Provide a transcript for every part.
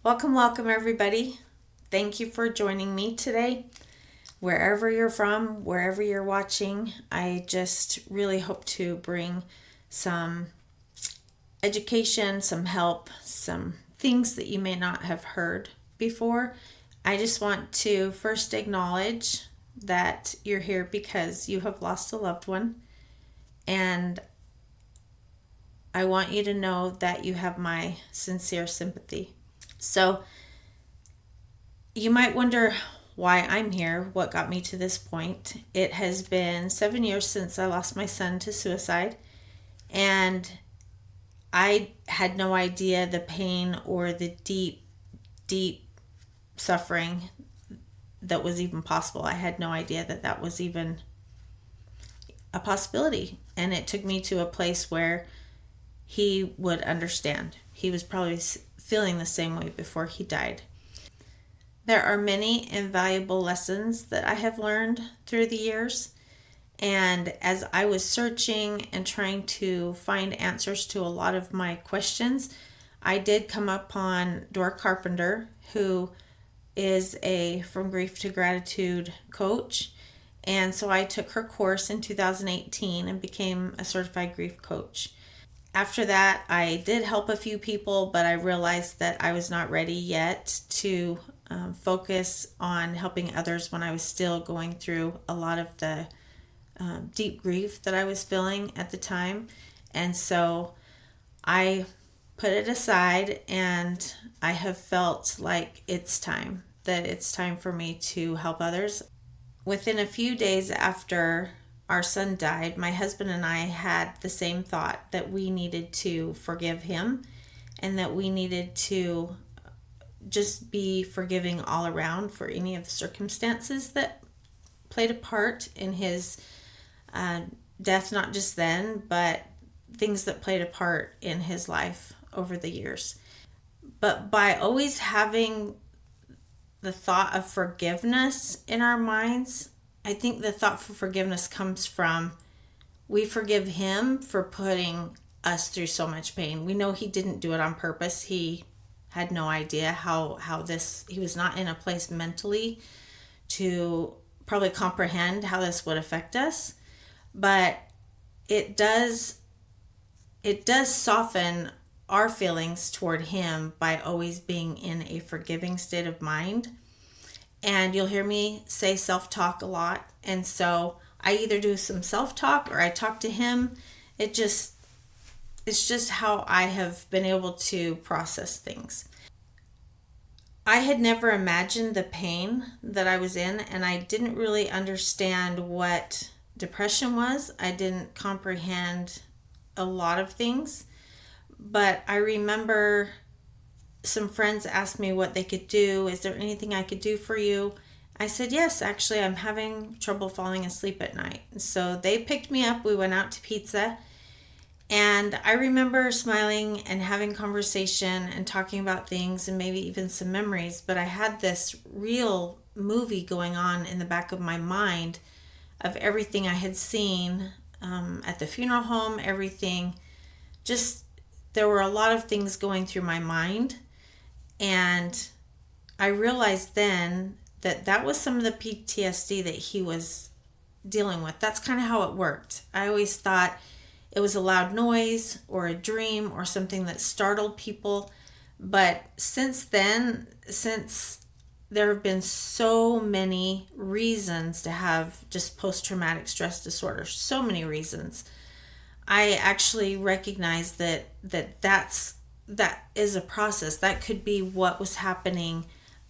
Welcome, everybody. Thank you for joining me today. Wherever you're from, wherever you're watching, I just really hope to bring some education, some help, some things that you may not have heard before. I just want to first acknowledge that you're here because you have lost a loved one, and I want you to know that you have my sincere sympathy. So, you might wonder why I'm here, what got me to this point. It has been 7 years since I lost my son to suicide, and I had no idea the pain or the deep, deep suffering that was even possible. I had no idea that that was even a possibility, and it took me to a place where he would understand. He was probably feeling the same way before he died. There are many invaluable lessons that I have learned through the years. And as I was searching and trying to find answers to a lot of my questions, I did come upon Dora Carpenter, who is a From Grief to Gratitude coach. And so I took her course in 2018 and became a certified grief coach. After that, I did help a few people, but I realized that I was not ready yet to focus on helping others when I was still going through a lot of the deep grief that I was feeling at the time. And so I put it aside, and I have felt like it's time for me to help others. Within a few days after our son died, my husband and I had the same thought that we needed to forgive him and that we needed to just be forgiving all around for any of the circumstances that played a part in his death, not just then, but things that played a part in his life over the years. But by always having the thought of forgiveness in our minds, I think the thought for forgiveness comes from we forgive him for putting us through so much pain. We know he didn't do it on purpose. He had no idea how he was not in a place mentally to probably comprehend how this would affect us. But it does soften our feelings toward him by always being in a forgiving state of mind. And you'll hear me say self-talk a lot. And so I either do some self-talk or I talk to him. It's just how I have been able to process things. I had never imagined the pain that I was in, and I didn't really understand what depression was. I didn't comprehend a lot of things. But I remember some friends asked me what they could do. Is there anything I could do for you? I said, yes, actually, I'm having trouble falling asleep at night. So they picked me up. We went out to pizza. And I remember smiling and having conversation and talking about things and maybe even some memories. But I had this real movie going on in the back of my mind of everything I had seen at the funeral home, everything. Just, there were a lot of things going through my mind. And I realized then that that was some of the PTSD that he was dealing with. That's kind of how it worked. I always thought it was a loud noise or a dream or something that startled people. But since then, since there have been so many reasons to have just post-traumatic stress disorder, so many reasons, I actually recognize that is a process. That could be what was happening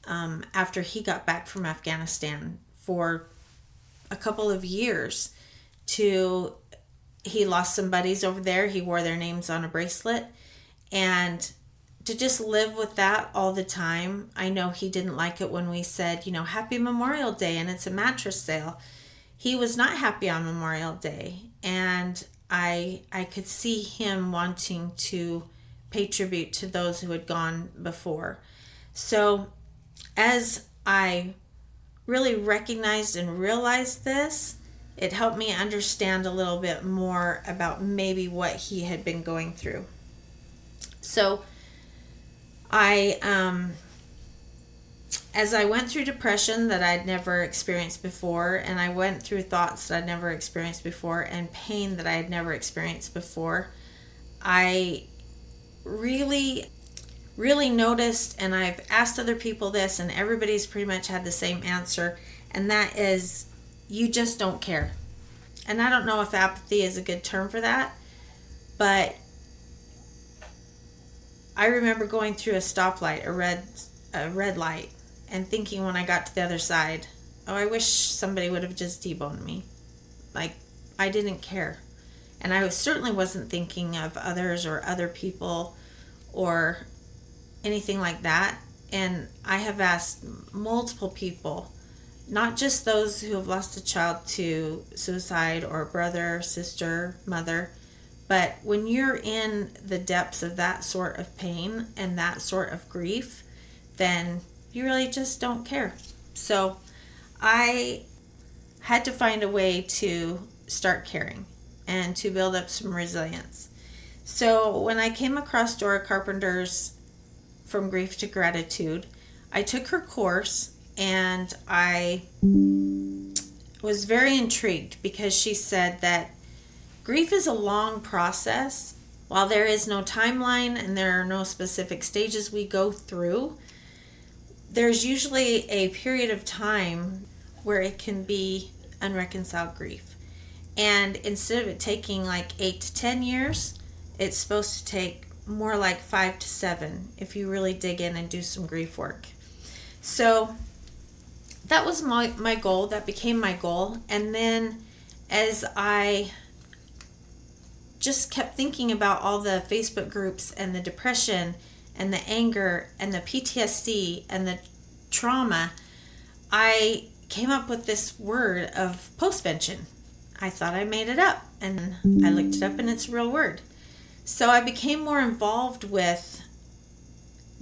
after he got back from Afghanistan for a couple of years. He lost some buddies over there. He wore their names on a bracelet. And to just live with that all the time. I know he didn't like it when we said, Happy Memorial Day, and it's a mattress sale. He was not happy on Memorial Day. And I could see him wanting to pay tribute to those who had gone before. So as I really recognized and realized this, it helped me understand a little bit more about maybe what he had been going through. So I as I went through depression that I'd never experienced before, and I went through thoughts that I'd never experienced before, and pain that I had never experienced before, I really, really noticed, and I've asked other people this, and everybody's pretty much had the same answer, and that is, you just don't care. And I don't know if apathy is a good term for that, but I remember going through a stoplight, a red light, and thinking when I got to the other side, oh, I wish somebody would have just T-boned me. Like, I didn't care. And I certainly wasn't thinking of others or other people or anything like that. And I have asked multiple people, not just those who have lost a child to suicide or a brother, sister, mother, but when you're in the depths of that sort of pain and that sort of grief, then you really just don't care. So I had to find a way to start caring and to build up some resilience. So when I came across Dora Carpenter's From Grief to Gratitude, I took her course, and I was very intrigued because she said that grief is a long process. While there is no timeline and there are no specific stages we go through, there's usually a period of time where it can be unreconciled grief. And instead of it taking like 8 to 10 years, it's supposed to take more like 5 to 7 if you really dig in and do some grief work. So that was my goal. That became my goal. And then as I just kept thinking about all the Facebook groups and the depression and the anger and the PTSD and the trauma, I came up with this word of postvention. I thought I made it up, and I looked it up, and it's a real word. So I became more involved with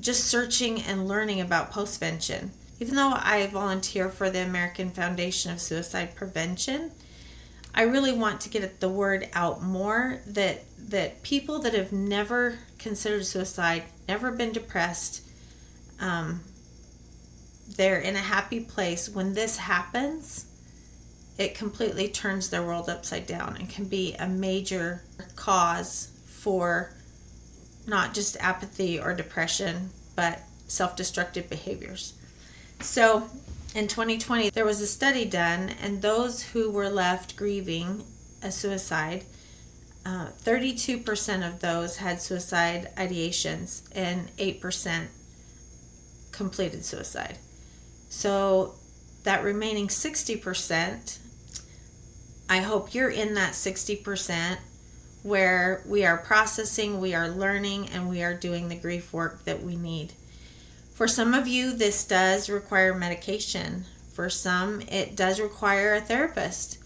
just searching and learning about postvention. Even though I volunteer for the American Foundation of Suicide Prevention, I really want to get the word out more that people that have never considered suicide, never been depressed, they're in a happy place. When this happens, it completely turns their world upside down and can be a major cause for not just apathy or depression, but self-destructive behaviors. So in 2020, there was a study done, and those who were left grieving a suicide, 32% of those had suicide ideations and 8% completed suicide. So that remaining 60%, I hope you're in that 60% where we are processing, we are learning, and we are doing the grief work that we need. For some of you, this does require medication. For some, it does require a therapist,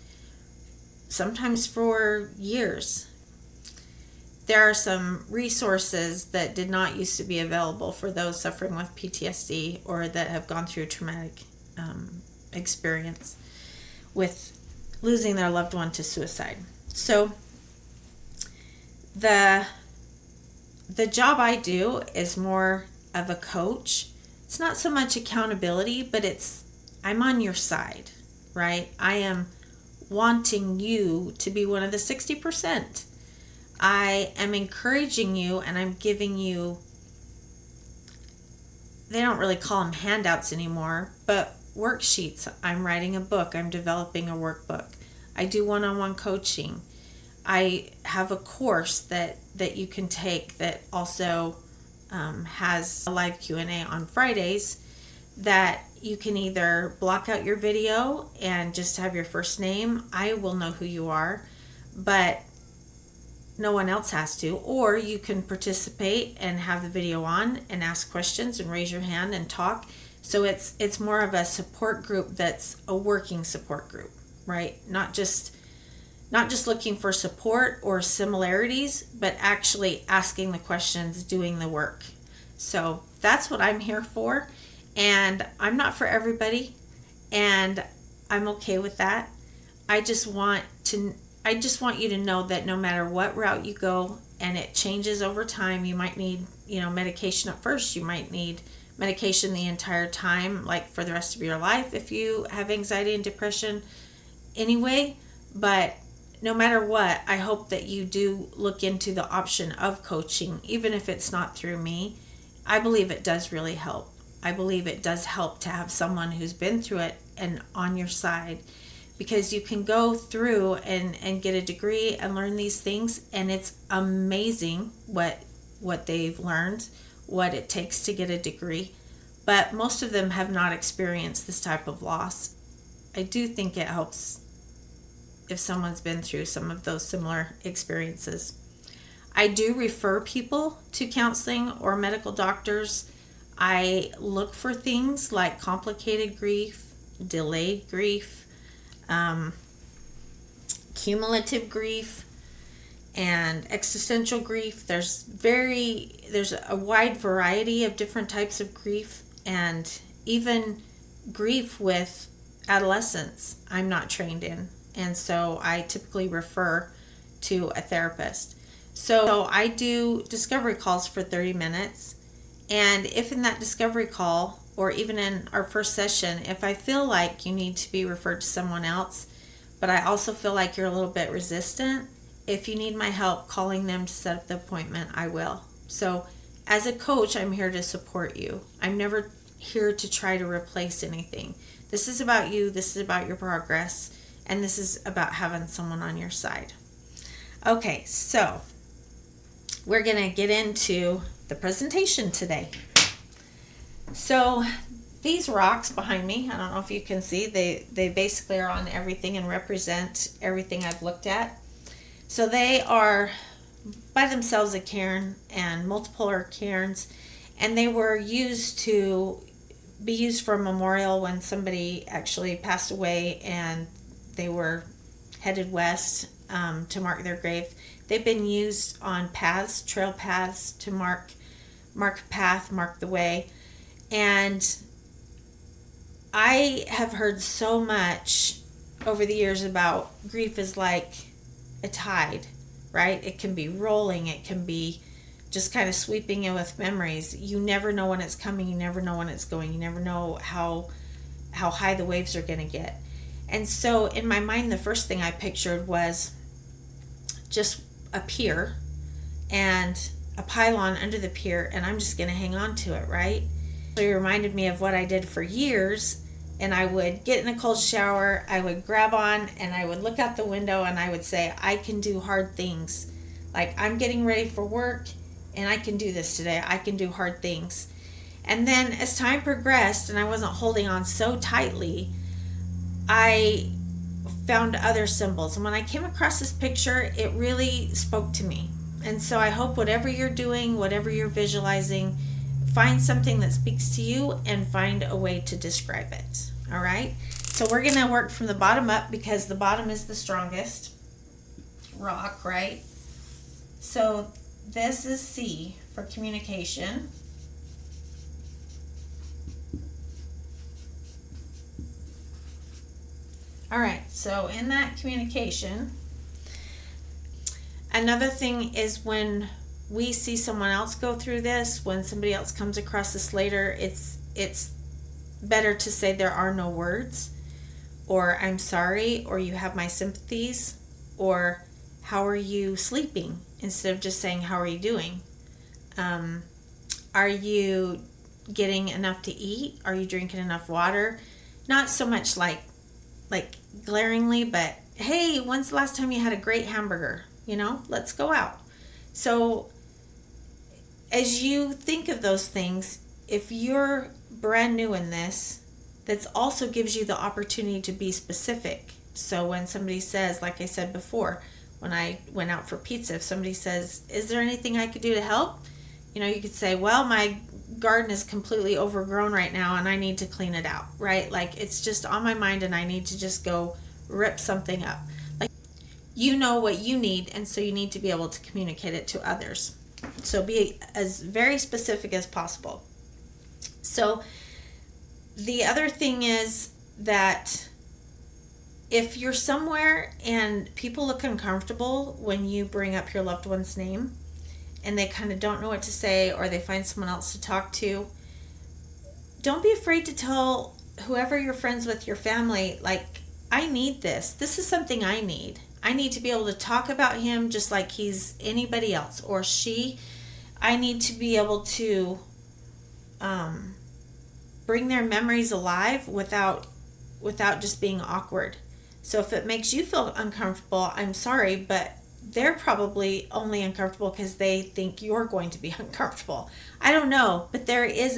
sometimes for years. There are some resources that did not used to be available for those suffering with PTSD or that have gone through a traumatic experience with losing their loved one to suicide. So the job I do is more of a coach. It's not so much accountability, but I'm on your side, right? I am wanting you to be one of the 60%. I am encouraging you, and I'm giving you, they don't really call them handouts anymore, but worksheets. I'm writing a book. I'm developing a workbook. I do one-on-one coaching. I have a course that you can take that also has a live Q&A on Fridays that you can either block out your video and just have your first name. I will know who you are, but no one else has to. Or you can participate and have the video on and ask questions and raise your hand and talk. So it's more of a support group that's a working support group, right? Not just looking for support or similarities, but actually asking the questions, doing the work. So that's what I'm here for. And I'm not for everybody, and I'm okay with that. I just want you to know that no matter what route you go, and it changes over time, you might need, medication at first, you might need medication the entire time, like for the rest of your life if you have anxiety and depression anyway. But no matter what, I hope that you do look into the option of coaching, even if it's not through me. I believe it does really help. I believe it does help to have someone who's been through it and on your side, because you can go through and get a degree and learn these things, and it's amazing what they've learned, what it takes to get a degree. But most of them have not experienced this type of loss. I do think it helps if someone's been through some of those similar experiences. I do refer people to counseling or medical doctors. I look for things like complicated grief, delayed grief, cumulative grief, and existential grief. There's a wide variety of different types of grief, and even grief with adolescents I'm not trained in, and so I typically refer to a therapist. So I do discovery calls for 30 minutes, and if in that discovery call or even in our first session, if I feel like you need to be referred to someone else, but I also feel like you're a little bit resistant, if you need my help calling them to set up the appointment, I will. So as a coach, I'm here to support you. I'm never here to try to replace anything. This is about you, this is about your progress, and this is about having someone on your side. Okay, so we're going to get into the presentation today. So these rocks behind me, I don't know if you can see, they basically are on everything and represent everything I've looked at. So they are by themselves a cairn, and multiple are cairns, and they were used to be used for a memorial when somebody actually passed away and they were headed west to mark their grave. They've been used on paths, trail paths, to mark a path, mark the way. And I have heard so much over the years about grief is like a tide, right? It can be rolling, it can be just kind of sweeping in with memories. You never know when it's coming, you never know when it's going, you never know how high the waves are going to get. And so in my mind, the first thing I pictured was just a pier and a pylon under the pier, and I'm just going to hang on to it, right? So it reminded me of what I did for years, and I would get in a cold shower, I would grab on, and I would look out the window, and I would say, I can do hard things. Like, I'm getting ready for work, and I can do this today. I can do hard things. And then as time progressed, and I wasn't holding on so tightly, I found other symbols. And when I came across this picture, it really spoke to me. And so I hope whatever you're doing, whatever you're visualizing, find something that speaks to you and find a way to describe it. All right? So we're going to work from the bottom up because the bottom is the strongest rock, right? So this is C for communication. All right, so in that communication, another thing is when we see someone else go through this, when somebody else comes across this later, it's better to say there are no words, or I'm sorry, or you have my sympathies, or how are you sleeping, instead of just saying how are you doing. Are you getting enough to eat? Are you drinking enough water? Not so much like glaringly, but hey, when's the last time you had a great hamburger? Let's go out. So as you think of those things, if you're brand new in this, that also gives you the opportunity to be specific. So when somebody says, like I said before, when I went out for pizza, if somebody says, is there anything I could do to help? You could say, well, my garden is completely overgrown right now and I need to clean it out, right? Like, it's just on my mind and I need to just go rip something up. Like, you know what you need, and so you need to be able to communicate it to others. So be as very specific as possible. So the other thing is that if you're somewhere and people look uncomfortable when you bring up your loved one's name and they kind of don't know what to say, or they find someone else to talk to, don't be afraid to tell whoever you're friends with, your family, like, I need this. This is something I need. I need to be able to talk about him just like he's anybody else, or she. I need to be able to bring their memories alive without just being awkward. So if it makes you feel uncomfortable, I'm sorry, but they're probably only uncomfortable because they think you're going to be uncomfortable. I don't know, but there is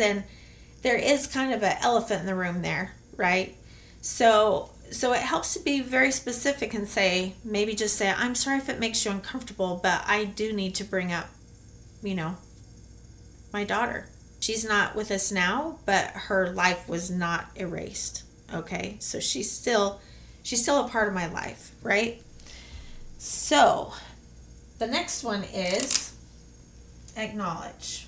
kind of an elephant in the room there, right? So it helps to be very specific and say, maybe just say, I'm sorry if it makes you uncomfortable, but I do need to bring up, my daughter. She's not with us now, but her life was not erased. Okay, so she's still a part of my life, right? So the next one is acknowledge.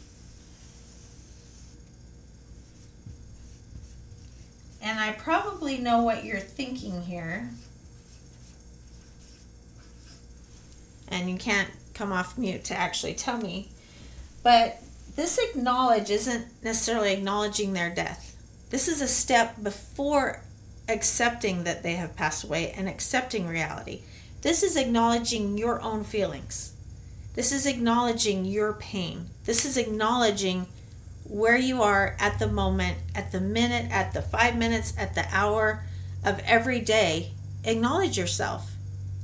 And I probably know what you're thinking here. And you can't come off mute to actually tell me. But this acknowledge isn't necessarily acknowledging their death. This is a step before accepting that they have passed away and accepting reality. This is acknowledging your own feelings. This is acknowledging your pain. This is acknowledging where you are at the moment, at the minute, at the 5 minutes, at the hour of every day. Acknowledge yourself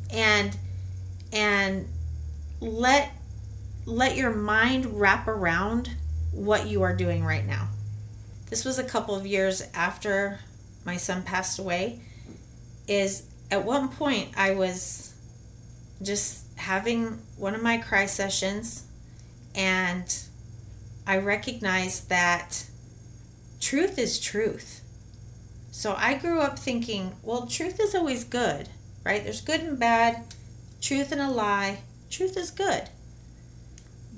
and let your mind wrap around what you are doing right now. This was a couple of years after my son passed away. Is at one point I was just having one of my cry sessions, and I recognized that truth is truth. So I grew up thinking, well, truth is always good, right? There's good and bad, truth and a lie. Truth is good.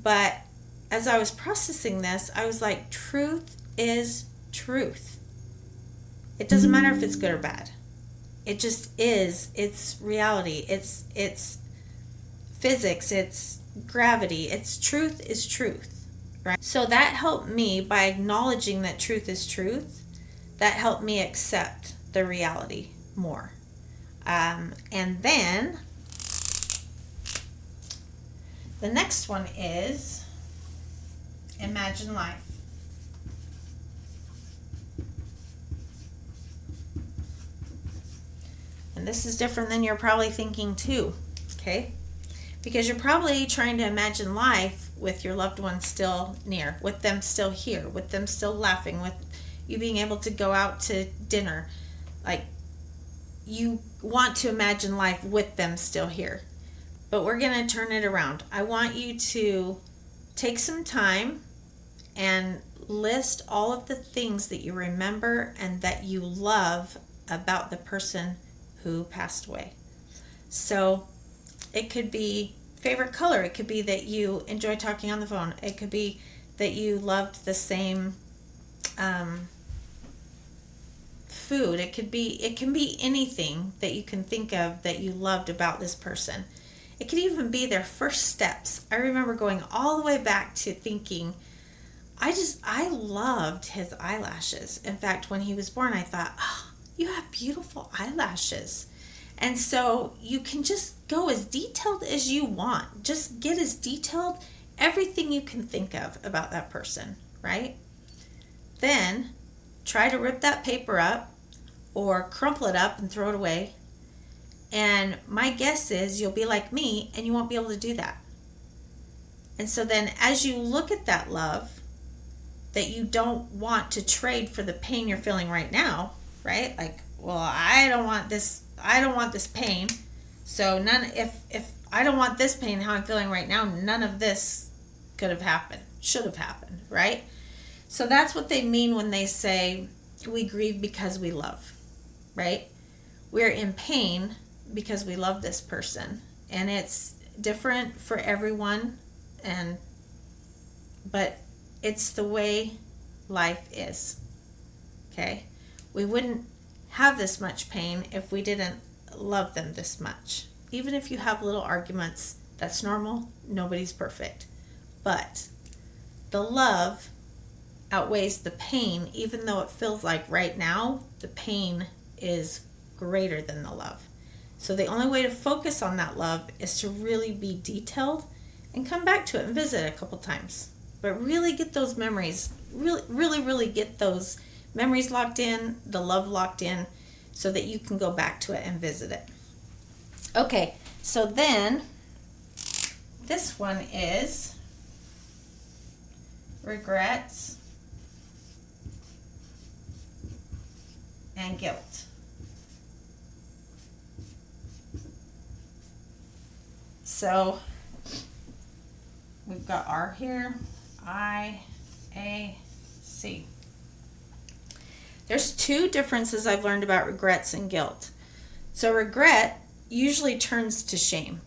But as I was processing this, I was like, truth is truth. It doesn't matter if it's good or bad. It just is. It's reality. It's physics. It's gravity. It's truth is truth, right? So that helped me by acknowledging that truth is truth. That helped me accept the reality more. And then the next one is imagine life. And this is different than you're probably thinking too, okay? Because you're probably trying to imagine life with your loved ones still near, with them still here, with them still laughing, with you being able to go out to dinner. Like, you want to imagine life with them still here. But we're going to turn it around. I want you to take some time and list all of the things that you remember and that you love about the person who passed away. So it could be favorite color. It could be that you enjoy talking on the phone. It could be that you loved the same food. It can be anything that you can think of that you loved about this person. It could even be their first steps. I remember going all the way back to thinking, I loved his eyelashes. In fact, when he was born, I thought, oh, you have beautiful eyelashes. And so you can just go as detailed as you want. Just get as detailed, everything you can think of about that person, right? Then try to rip that paper up or crumple it up and throw it away. And my guess is you'll be like me and you won't be able to do that. And so then as you look at that love that you don't want to trade for the pain you're feeling right now, right? Like, well, I don't want this pain. So if I don't want this pain, how I'm feeling right now, none of this should have happened, right? So that's what they mean when they say we grieve because we love, right? We're in pain because we love this person, and it's different for everyone, but it's the way life is. Okay? We wouldn't have this much pain if we didn't love them this much. Even if you have little arguments, that's normal. Nobody's perfect. But the love outweighs the pain, even though it feels like right now the pain is greater than the love. So the only way to focus on that love is to really be detailed and come back to it and visit a couple times. But really get those memories, really get those memories locked in, the love locked in, so that you can go back to it and visit it. Okay, so then this one is regrets and guilt. So we've got R here, I, A, C. There's two differences I've learned about regrets and guilt. So regret usually turns to shame.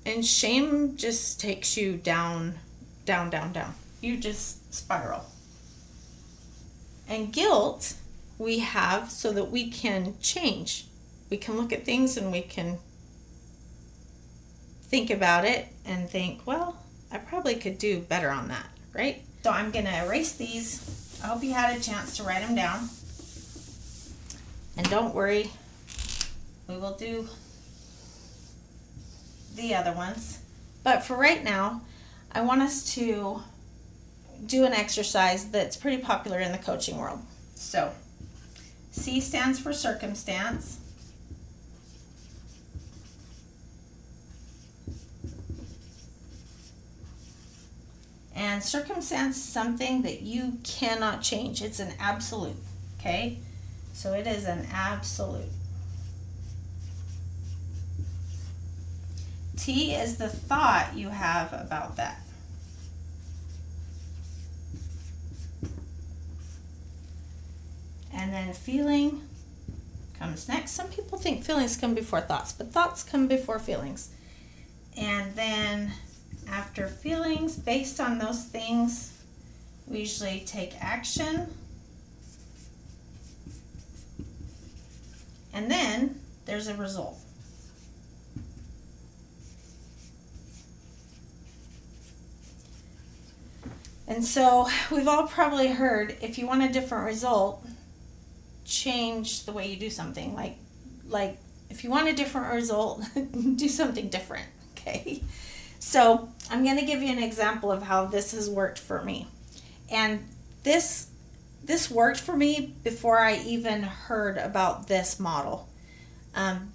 And shame just takes you down. You just spiral. And guilt we have so that we can change. We can look at things and we can think about it and think, well, I probably could do better on that, right? So I'm going to erase these. I hope you had a chance to write them down. And don't worry, we will do the other ones. But for right now, I want us to do an exercise that's pretty popular in the coaching world. So, C stands for circumstance. And circumstance is something that you cannot change. It's an absolute, okay? So it is an absolute. T is the thought you have about that. And then feeling comes next. Some people think feelings come before thoughts, but thoughts come before feelings. And then after feelings, based on those things, we usually take action. And then there's a result. And so we've all probably heard, if you want a different result, change the way you do something. Like if you want a different result, do something different, okay? So I'm going to give you an example of how this has worked for me. And this worked for me before I even heard about this model.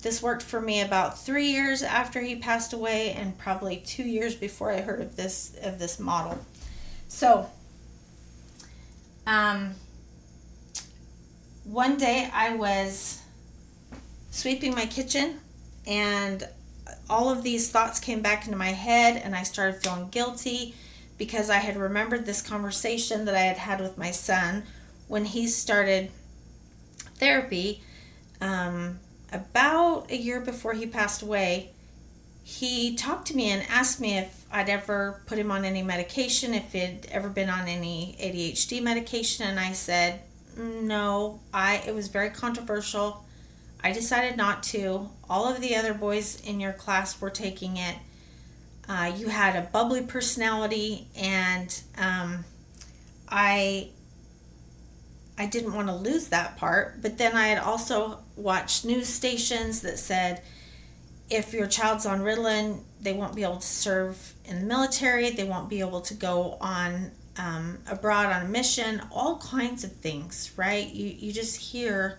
This worked for me about 3 years after he passed away, and probably 2 years before I heard of this model. So, one day I was sweeping my kitchen, and all of these thoughts came back into my head, and I started feeling guilty because I had remembered this conversation that I had had with my son when he started therapy. About a year before he passed away, he talked to me and asked me if I'd ever put him on any medication, if he'd ever been on any ADHD medication, and I said, no, it was very controversial. I decided not to. All of the other boys in your class were taking it. You had a bubbly personality, and I didn't want to lose that part. But then I had also watched news stations that said, if your child's on Ritalin, they won't be able to serve in the military. They won't be able to go on abroad on a mission. All kinds of things, right? You just hear.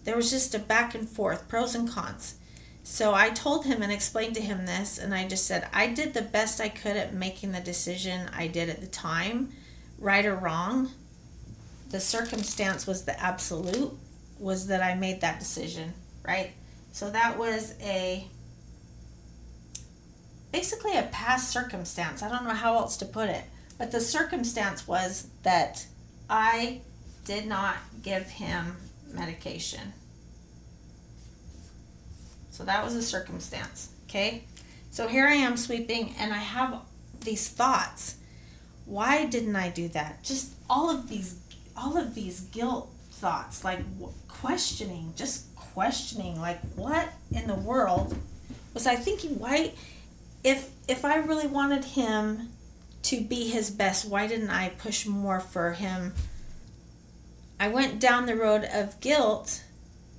There was just a back and forth, pros and cons. So I told him and explained to him this, and I just said, I did the best I could at making the decision I did at the time, right or wrong. The circumstance was the absolute, was that I made that decision, right? So that was basically a past circumstance. I don't know how else to put it, but the circumstance was that I did not give him medication. So that was a circumstance, okay? So here I am sweeping, and I have these thoughts. Why didn't I do that? Just all of these guilt thoughts, like questioning, like what in the world was I thinking? Why, if I really wanted him to be his best? Why didn't I push more for him? I went down the road of guilt,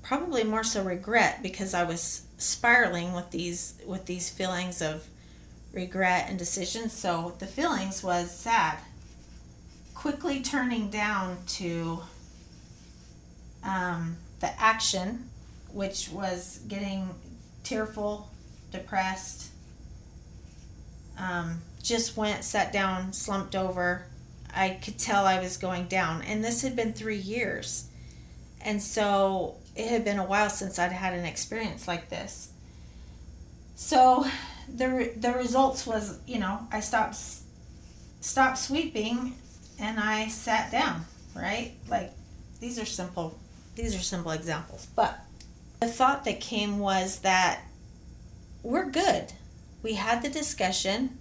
probably more so regret, because I was spiraling with these feelings of regret and decision. So the feelings was sad, quickly turning down to the action, which was getting tearful, depressed, just went, sat down, slumped over. I could tell I was going down, and this had been 3 years, and so it had been a while since I'd had an experience like this. So the results was, I stopped sweeping, and I sat down, right? Like, these are simple examples, but the thought that came was that we're good. We had the discussion.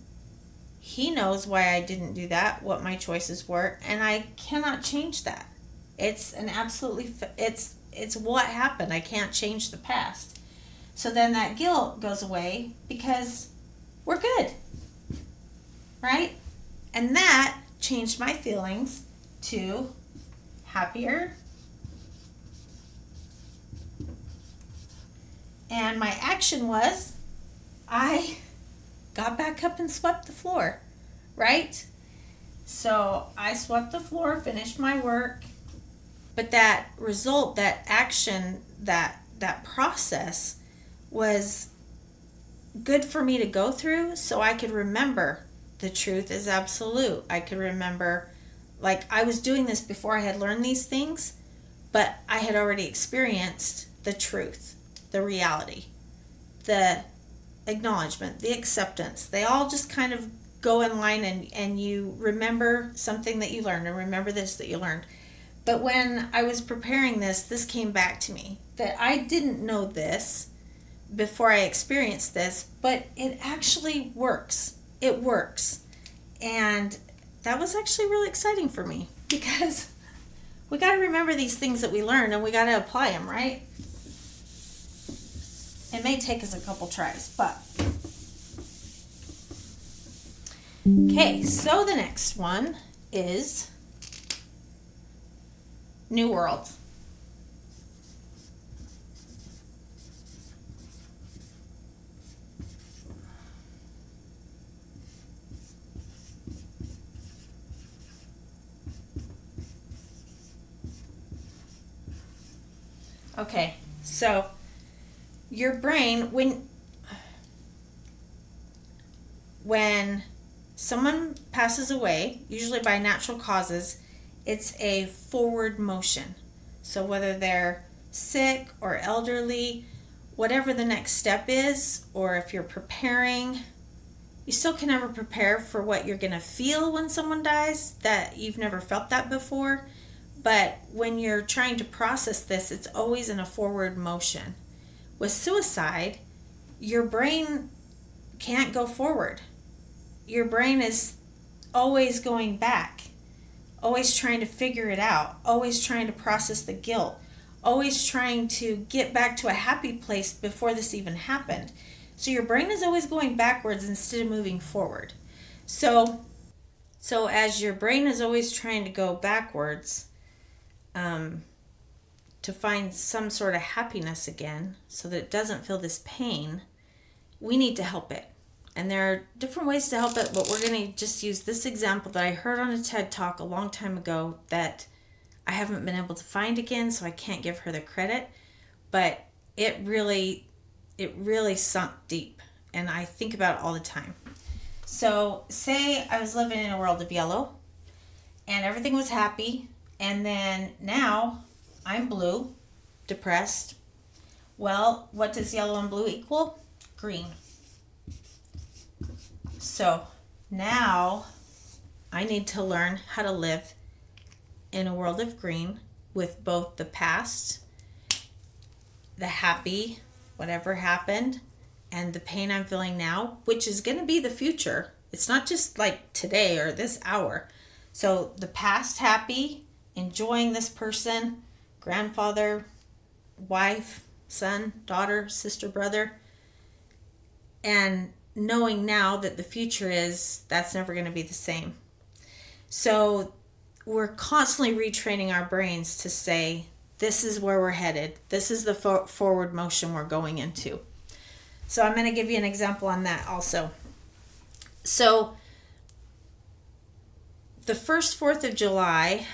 He knows why I didn't do that, what my choices were, and I cannot change that. It's it's what happened. I can't change the past. So then that guilt goes away because we're good, right? And that changed my feelings to happier. And my action was I got back up and swept the floor, right? So I swept the floor, finished my work. But that result, that action, that process was good for me to go through so I could remember the truth is absolute. I could remember, like, I was doing this before I had learned these things, but I had already experienced the truth, the reality, the acknowledgement, the acceptance. They all just kind of go in line, and you remember something that you learned and remember this that you learned. But when I was preparing this came back to me that I didn't know this before I experienced this, but it actually works. It works. And that was actually really exciting for me, because we got to remember these things that we learn, and we got to apply them, right? It may take us a couple tries, but. Okay, so the next one is New World. Okay, so your brain, when someone passes away, usually by natural causes, it's a forward motion. So whether they're sick or elderly, whatever the next step is, or if you're preparing, you still can never prepare for what you're going to feel when someone dies, that you've never felt that before. But when you're trying to process this, it's always in a forward motion. With suicide, your brain can't go forward. Your brain is always going back, always trying to figure it out, always trying to process the guilt, always trying to get back to a happy place before this even happened. So your brain is always going backwards instead of moving forward. So as your brain is always trying to go backwards, to find some sort of happiness again so that it doesn't feel this pain, we need to help it. And there are different ways to help it, but we're going to just use this example that I heard on a TED Talk a long time ago that I haven't been able to find again, so I can't give her the credit. But it really sunk deep, and I think about it all the time. So say I was living in a world of yellow, and everything was happy, and then now I'm blue, depressed. Well, what does yellow and blue equal? Green. So now I need to learn how to live in a world of green with both the past, the happy, whatever happened, and the pain I'm feeling now, which is going to be the future. It's not just like today or this hour. So the past happy, enjoying this person, grandfather, wife, son, daughter, sister, brother, and knowing now that the future that's never going to be the same. So we're constantly retraining our brains to say, this is where we're headed. This is the forward motion we're going into. So I'm going to give you an example on that also. So the first 4th of July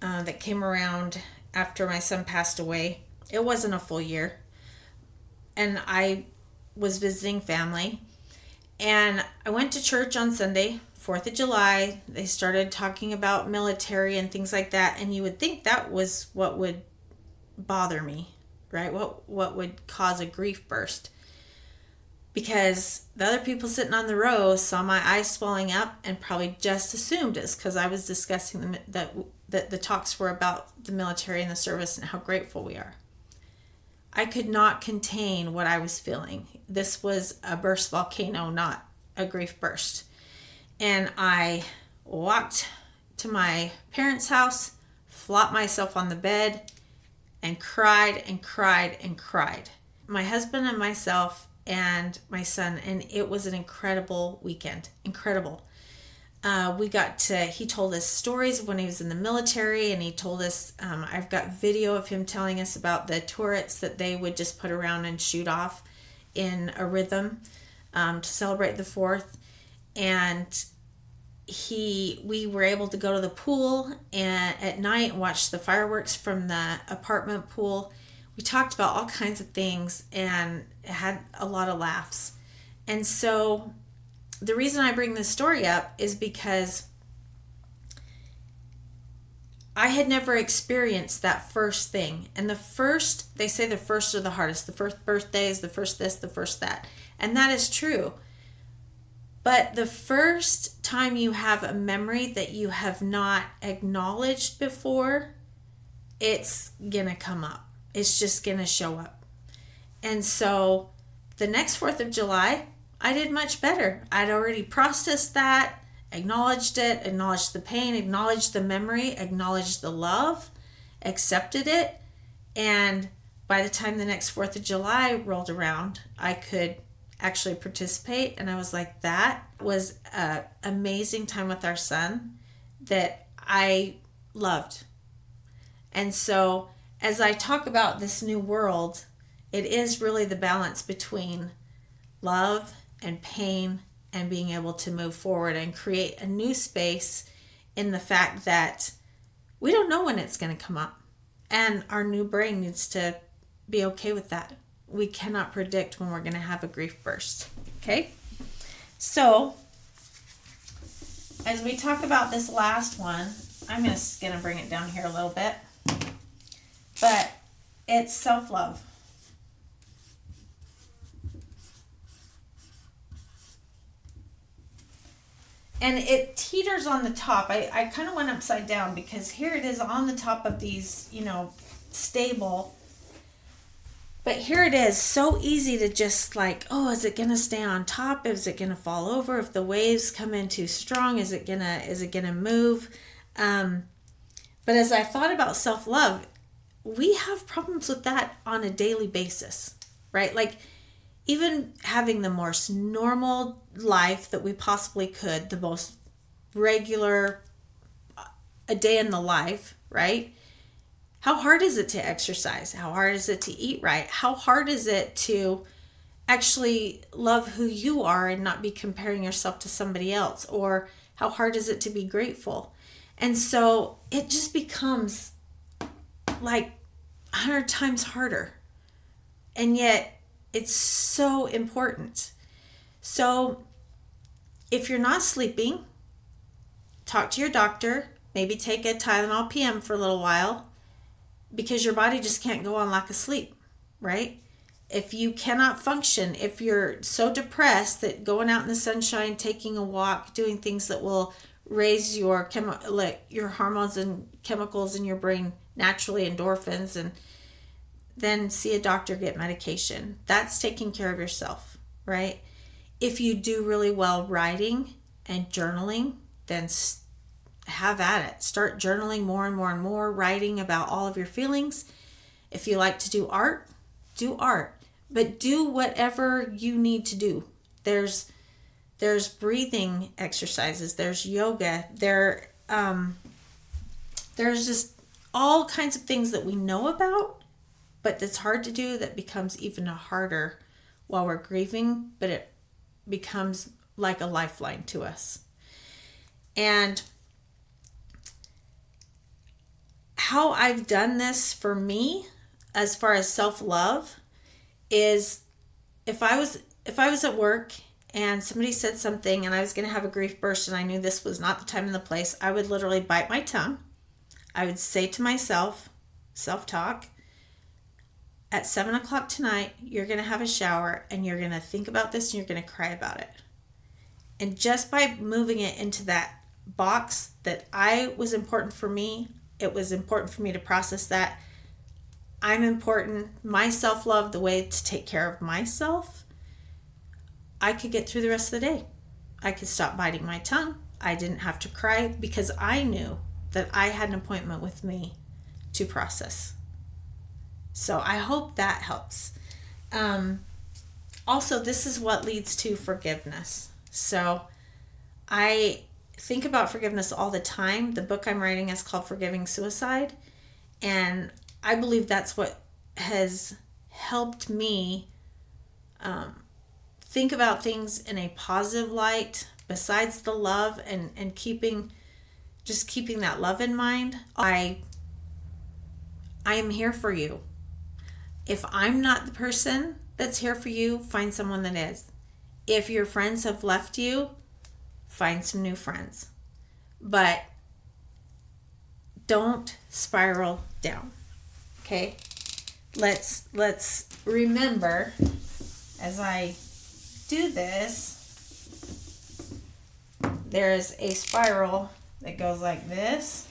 that came around after my son passed away, it wasn't a full year. And I was visiting family. And I went to church on Sunday, 4th of July. They started talking about military and things like that. And you would think that was what would bother me, right? What would cause a grief burst. Because the other people sitting on the row saw my eyes swelling up and probably just assumed it's because I was discussing that the talks were about the military and the service and how grateful we are. I could not contain what I was feeling. This was a burst volcano, not a grief burst. And I walked to my parents' house, flopped myself on the bed, and cried and cried and cried. My husband and myself and my son, and it was an incredible weekend. Incredible. He told us stories of when he was in the military, and he told us, I've got video of him telling us about the turrets that they would just put around and shoot off in a rhythm to celebrate the 4th. And we were able to go to the pool and at night and watch the fireworks from the apartment pool. We talked about all kinds of things and had a lot of laughs. And so the reason I bring this story up is because I had never experienced that first thing. And they say the first are the hardest. The first birthday is the first this, the first that. And that is true. But the first time you have a memory that you have not acknowledged before, it's going to come up. It's just going to show up. And so the next 4th of July, I did much better. I'd already processed that, acknowledged it, acknowledged the pain, acknowledged the memory, acknowledged the love, accepted it. And by the time the next 4th of July rolled around, I could actually participate. And I was like, that was an amazing time with our son that I loved. And so as I talk about this new world, it is really the balance between love and pain and being able to move forward and create a new space in the fact that we don't know when it's going to come up. And our new brain needs to be okay with that. We cannot predict when we're going to have a grief burst. Okay? So, as we talk about this last one, I'm just going to bring it down here a little bit. But it's self-love. And it teeters on the top. I kind of went upside down because here it is on the top of these, stable. But here it is, so easy to just like, oh, is it going to stay on top? Is it going to fall over? If the waves come in too strong, is it gonna move? But as I thought about self-love, we have problems with that on a daily basis, right? Like even having the most normal life that we possibly could, the most regular, a day in the life, right? How hard is it to exercise? How hard is it to eat right? How hard is it to actually love who you are and not be comparing yourself to somebody else? Or how hard is it to be grateful? And so it just becomes like 100 times harder. And yet it's so important. So if you're not sleeping, talk to your doctor, maybe take a Tylenol PM for a little while, because your body just can't go on lack of sleep, right? If you cannot function, if you're so depressed that going out in the sunshine, taking a walk, doing things that will raise your hormones and chemicals in your brain naturally, endorphins, and then see a doctor, get medication. That's taking care of yourself, right? If you do really well writing and journaling, then have at it. Start journaling more and more and more, writing about all of your feelings. If you like to do art, but do whatever you need to do. There's There's breathing exercises. There's yoga. There's just all kinds of things that we know about, but that's hard to do, that becomes even harder while we're grieving, but it becomes like a lifeline to us. And how I've done this for me as far as self-love is if I was at work and somebody said something and I was going to have a grief burst and I knew this was not the time and the place, I would literally bite my tongue. I would say to myself, self-talk, at 7 o'clock tonight, you're going to have a shower and you're going to think about this and you're going to cry about it. And just by moving it into that box that was important for me, it was important for me to process that I'm important, my self-love, the way to take care of myself, I could get through the rest of the day. I could stop biting my tongue. I didn't have to cry because I knew that I had an appointment with me to process. So I hope that helps. Also, this is what leads to forgiveness. So I think about forgiveness all the time. The book I'm writing is called Forgiving Suicide. And I believe that's what has helped me think about things in a positive light, besides the love and keeping that love in mind. I am here for you. If I'm not the person that's here for you, find someone that is. If your friends have left you, find some new friends. But don't spiral down. Okay? Let's remember as I do this, there's a spiral that goes like this,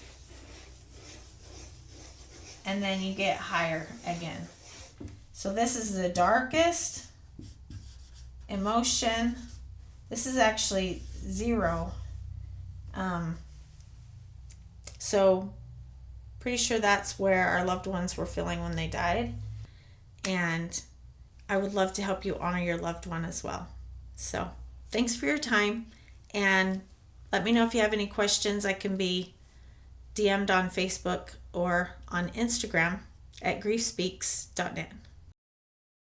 and then you get higher again. So this is the darkest emotion. This is actually 0. So pretty sure that's where our loved ones were feeling when they died. And I would love to help you honor your loved one as well. So thanks for your time. And let me know if you have any questions. I can be DM'd on Facebook or on Instagram at griefspeaks.net.